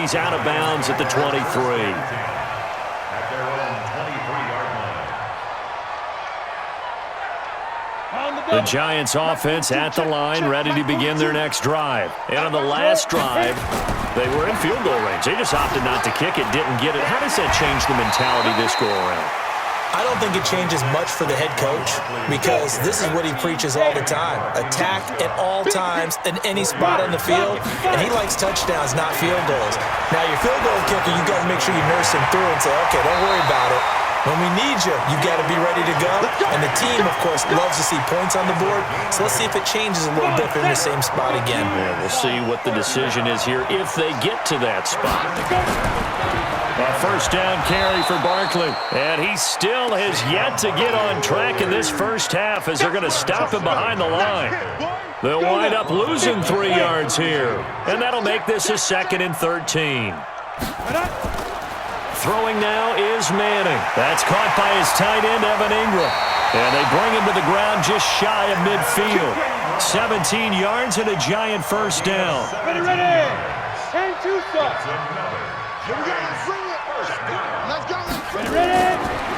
He's out of bounds at the 23. The Giants offense at the line, ready to begin their next drive. And on the last drive, they were in field goal range. They just opted not to kick it, didn't get it. How does that change the mentality this go-around? I don't think it changes much for the head coach because this is what he preaches all the time. Attack at all times in any spot on the field, and he likes touchdowns, not field goals. Now, your field goal kicker, you got to make sure you nurse him through and say, okay, don't worry about it. When we need you, you got to be ready to go. And the team, of course, loves to see points on the board. So let's see if it changes a little bit if they're in the same spot again. Yeah, we'll see what the decision is here if they get to that spot. A first down carry for Barkley. And he still has yet to get on track in this first half as they're going to stop him behind the line. They'll wind up losing 3 yards here. And that'll make this a 2nd and 13. Throwing now is Manning. That's caught by his tight end, Evan Ingram. And they bring him to the ground just shy of midfield. 17 yards and a Giant first down. Ready. And 2 shots.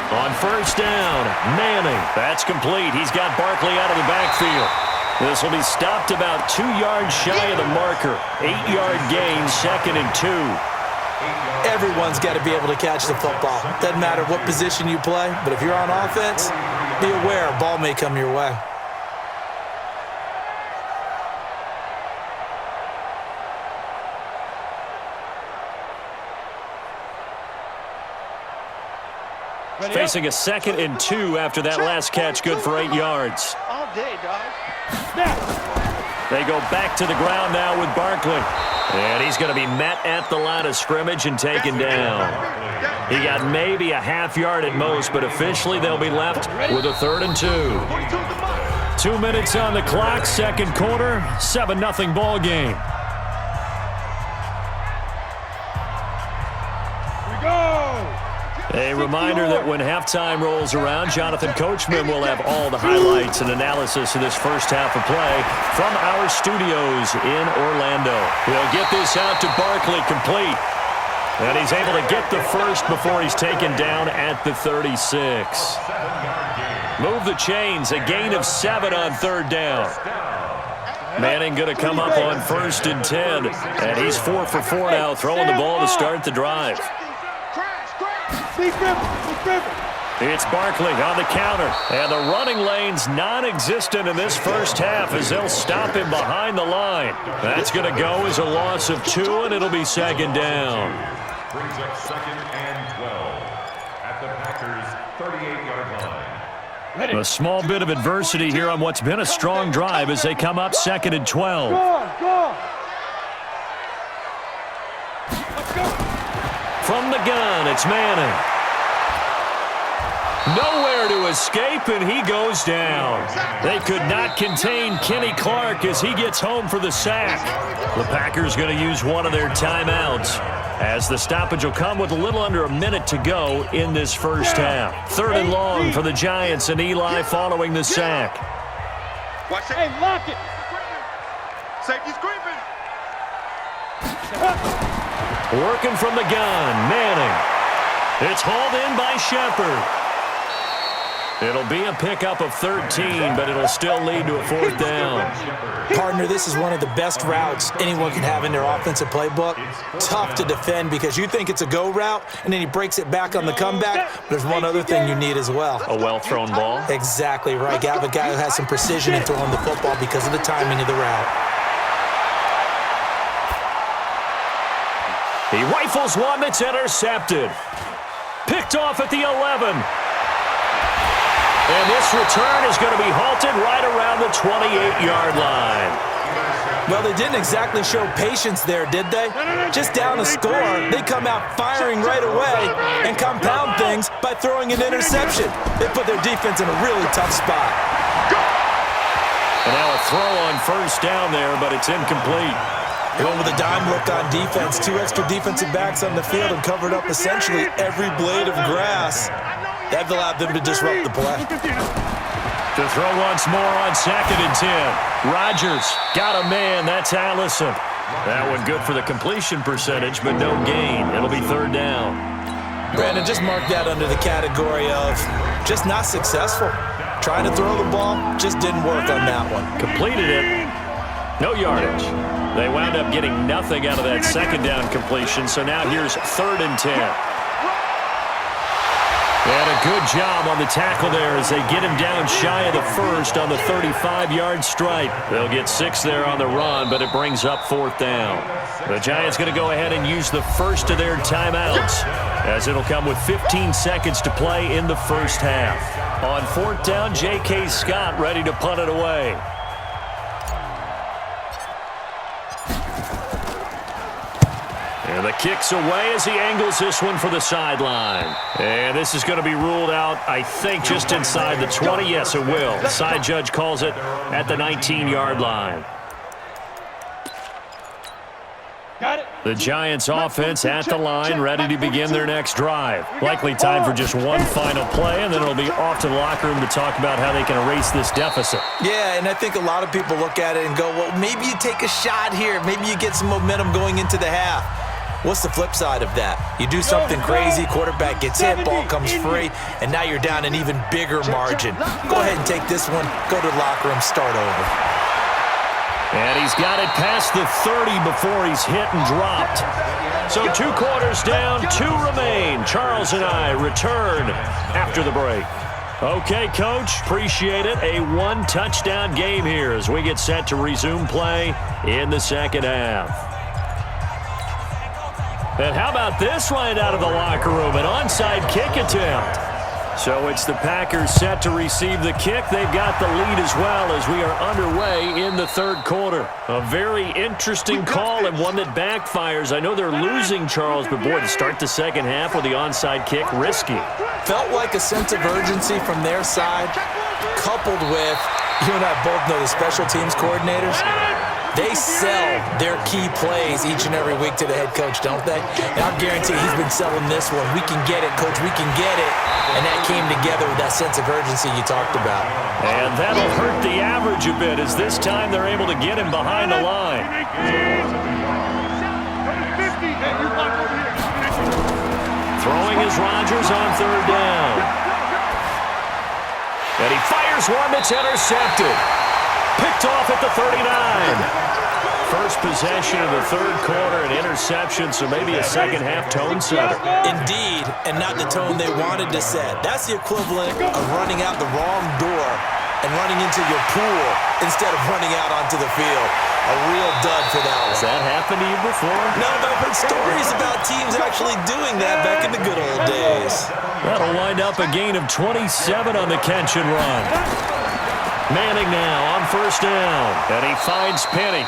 On first down, Manning. That's complete. He's got Barkley out of the backfield. This will be stopped about 2 yards shy of the marker. 8-yard gain, 2nd and 2. Everyone's got to be able to catch the football. Doesn't matter what position you play, but if you're on offense, be aware a ball may come your way. Facing a 2nd and 2 after that last catch, good for 8 yards. All day, dog. They go back to the ground now with Barkley. And he's going to be met at the line of scrimmage and taken down. He got maybe a half yard at most, but officially they'll be left with a 3rd and 2. 2 minutes on the clock, second quarter, 7-0 ball game. A reminder that when halftime rolls around, Jonathan Coachman will have all the highlights and analysis of this first half of play from our studios in Orlando. He'll get this out to Barkley complete. And he's able to get the first before he's taken down at the 36. Move the chains, a gain of 7 on 3rd down. Manning going to come up on 1st and 10. And he's 4 for 4 now, throwing the ball to start the drive. It's Barkley on the counter, and the running lane's non-existent in this first half as they'll stop him behind the line. That's going to go as a loss of 2, and it'll be 2nd down. Brings up 2nd and 12 at the Packers' 38-yard line. A small bit of adversity here on what's been a strong drive as they come up 2nd and 12. From the gun, it's Manning. Nowhere to escape, and he goes down. They could not contain Kenny Clark as he gets home for the sack. The Packers going to use one of their timeouts as the stoppage will come with a little under a minute to go in this first half. 3rd and long for the Giants, and Eli following the sack. Watch it. Hey, lock it. Safety's creeping. Working from the gun, Manning. It's hauled in by Shepard. It'll be a pickup of 13, but it'll still lead to a 4th down. Partner, this is one of the best routes anyone can have in their offensive playbook. Tough to defend because you think it's a go route, and then he breaks it back on the comeback. There's one other thing you need as well. A well-thrown ball? Exactly right. You have a guy who has some precision in throwing the football because of the timing of the route. He rifles one that's intercepted. Picked off at the 11. And this return is going to be halted right around the 28-yard line. Well, they didn't exactly show patience there, did they? Just down a score, they come out firing right away and compound things by throwing an interception. They put their defense in a really tough spot. And now a throw on first down there, but it's incomplete. Going with a dime look on defense. 2 extra defensive backs on the field and covered up essentially every blade of grass. That allowed them to disrupt the play. To throw once more on 2nd and 10. Rodgers got a man. That's Allison. That one good for the completion percentage, but no gain. It'll be third down. Brandon, just mark that under the category of just not successful. Trying to throw the ball, just didn't work on that one. Completed it. No yardage. They wound up getting nothing out of that second down completion, so now here's 3rd and 10. And a good job on the tackle there as they get him down shy of the first on the 35-yard stripe. They'll get 6 there on the run, but it brings up 4th down. The Giants going to go ahead and use the first of their timeouts, as it'll come with 15 seconds to play in the first half. On 4th down, J.K. Scott ready to punt it away. And the kick's away as he angles this one for the sideline. And this is going to be ruled out, I think, just inside the 20. Yes, it will. The side judge calls it at the 19-yard line. The Giants offense at the line, ready to begin their next drive. Likely time for just one final play, and then it'll be off to the locker room to talk about how they can erase this deficit. Yeah, and I think a lot of people look at it and go, well, maybe you take a shot here. Maybe you get some momentum going into the half. What's the flip side of that? You do something crazy, quarterback gets hit, ball comes free, and now you're down an even bigger margin. Go ahead and take this one, go to the locker room, start over. And he's got it past the 30 before he's hit and dropped. So 2 quarters down, 2 remain. Charles and I return after the break. Okay, Coach, appreciate it. A 1-touchdown game here as we get set to resume play in the second half. And how about this right out of the locker room? An onside kick attempt. So it's the Packers set to receive the kick. They've got the lead as well as we are underway in the 3rd quarter. A very interesting call and one that backfires. I know they're losing, Charles, but boy, to start the second half with the onside kick, risky. Felt like a sense of urgency from their side, coupled with, you and I both know the special teams coordinators. They sell their key plays each and every week to the head coach, don't they? And I'll guarantee he's been selling this one. We can get it, Coach. We can get it. And that came together with that sense of urgency you talked about. And that'll hurt the average a bit as this time they're able to get him behind the line. Throwing is Rodgers on 3rd down. And he fires one that's intercepted. Picked off at the 39. First possession of the 3rd quarter, an interception, so maybe a second half tone setter. Indeed, and not the tone they wanted to set. That's the equivalent of running out the wrong door and running into your pool instead of running out onto the field. A real dud for that one. Has that happened to you before? No, but I've heard stories about teams actually doing that back in the good old days. That'll wind up a gain of 27 on the catch and run. Manning now on 1st down, and he finds Penny.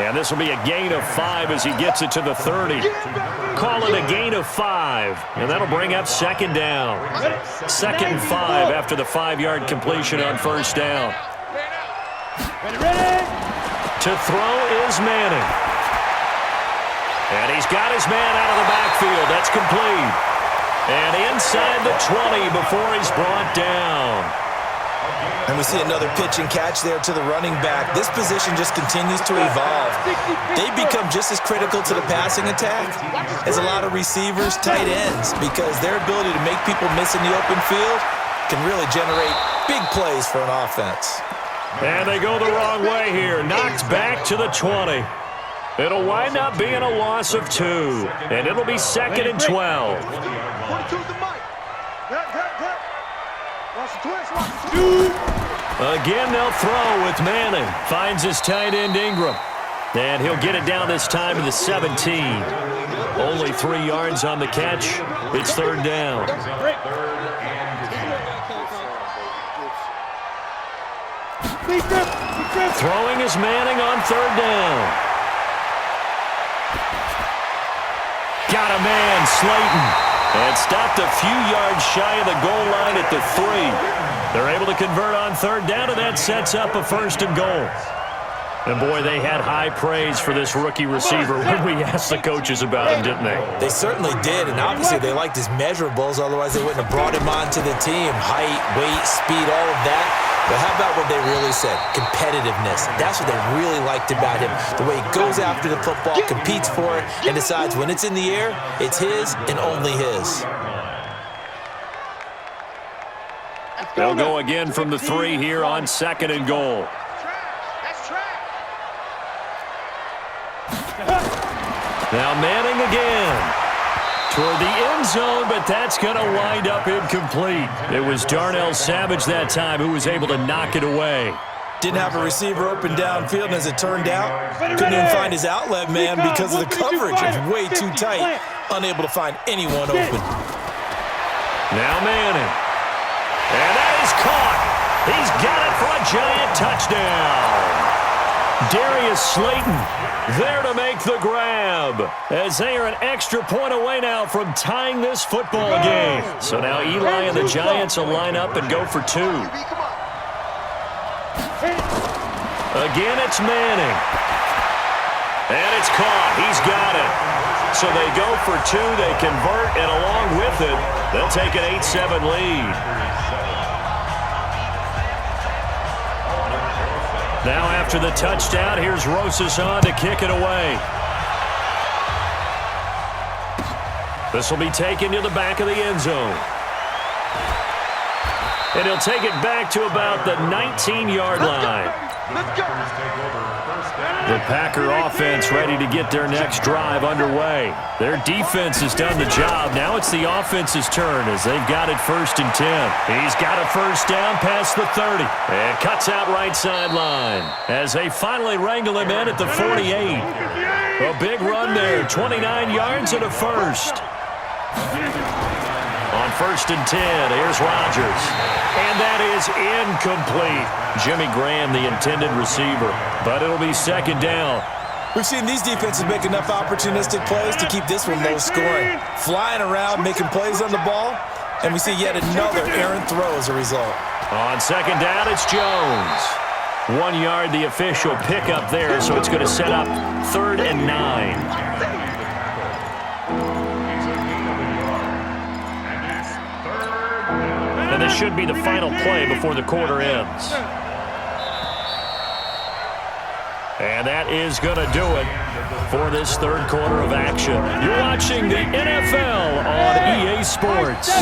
And this will be a gain of 5 as he gets it to the 30. Call it a gain of 5, and that'll bring up 2nd down. 2nd and 5 after the 5-yard completion on 1st down. To throw is Manning. And he's got his man out of the backfield. That's complete. And inside the 20 before he's brought down. And we see another pitch and catch there to the running back. This position just continues to evolve. They become just as critical to the passing attack as a lot of receivers, tight ends, because their ability to make people miss in the open field can really generate big plays for an offense. And they go the wrong way here. Knocked back to the 20. It'll wind up being a loss of 2. And it'll be 2nd and 12. Again, they'll throw with Manning. Finds his tight end Ingram. And he'll get it down this time to the 17. Only 3 yards on the catch. It's 3rd down. Throwing is Manning on 3rd down. Got a man, Slayton. And stopped a few yards shy of the goal line at the 3. They're able to convert on 3rd down, and that sets up a 1st and goal. And, boy, they had high praise for this rookie receiver when we asked the coaches about him, didn't they? They certainly did, and obviously they liked his measurables. Otherwise, they wouldn't have brought him onto the team. Height, weight, speed, all of that. But how about what they really said? Competitiveness. That's what they really liked about him. The way he goes after the football, competes for it, and decides when it's in the air, it's his and only his. They'll go again from the 3 here on 2nd and goal. Now Manning again. Toward the end zone, but that's going to wind up incomplete. It was Darnell Savage that time who was able to knock it away. Didn't have a receiver open downfield, and as it turned out, couldn't even find his outlet man because of the coverage. It was way too tight, unable to find anyone open. Now Manning. And that is caught. He's got it for a giant touchdown. Darius Slayton there to make the grab, as they are an extra point away now from tying this football game. So now Eli and the Giants will line up and go for 2. Again, it's Manning. And it's caught. He's got it. So they go for 2. They convert, and along with it, they'll take an 8-7 lead. Now after the touchdown, here's Rosas on to kick it away. This will be taken to the back of the end zone. And he'll take it back to about the 19-yard line. Let's go. The Packer offense ready to get their next drive underway. Their defense has done the job. Now it's the offense's turn as they've got it 1st and 10. He's got a first down past the 30 and cuts out right sideline as they finally wrangle him in at the 48. A big run there, 29 yards and a first. On 1st and 10, here's Rodgers. And that is incomplete. Jimmy Graham, the intended receiver. But it'll be 2nd down. We've seen these defenses make enough opportunistic plays to keep this one low scoring. Flying around, making plays on the ball, and we see yet another errant throw as a result. On 2nd down, it's Jones. 1 yard, the official pickup there, so it's going to set up 3rd and 9. And this should be the final play before the quarter ends. And that is going to do it for this 3rd quarter of action. You're watching the NFL on EA Sports.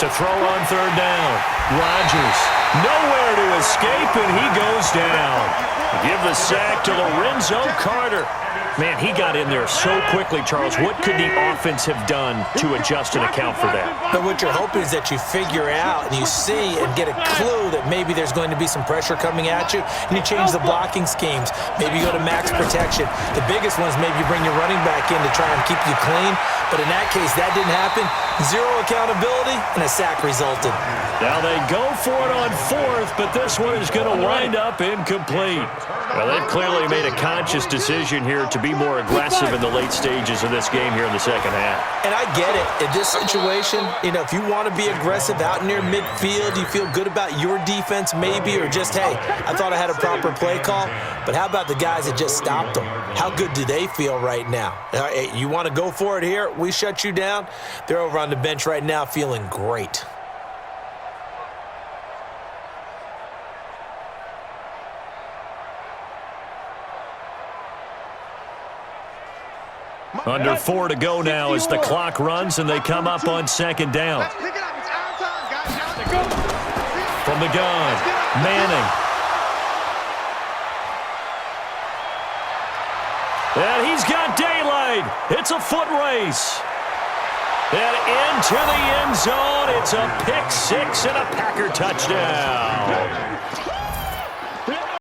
To throw on 3rd down. Rodgers nowhere to escape, and he goes down. Give the sack to Lorenzo Carter. Man, he got in there so quickly, Charles. What could the offense have done to adjust and account for that? But what you're hoping is that you figure out and you see and get a clue that maybe there's going to be some pressure coming at you, and you change the blocking schemes. Maybe you go to max protection. The biggest one is maybe you bring your running back in to try and keep you clean. But in that case, that didn't happen. 0 accountability, and a sack resulted. Now they go for it on 4th, but this one is going to wind up incomplete. Well, they've clearly made a conscious decision here to be more aggressive in the late stages of this game here in the 2nd half. And I get it. In this situation, you know, if you want to be aggressive out near midfield, you feel good about your defense maybe, or just, hey, I thought I had a proper play call. But how about the guys that just stopped them? How good do they feel right now? You want to go for it here? We shut you down. They're over on the bench right now feeling great. Under 4 to go now as the clock runs and they come up on 2nd down. From the gun, Manning. And he's got daylight. It's a foot race. And into the end zone. It's a pick 6 and a Packer touchdown.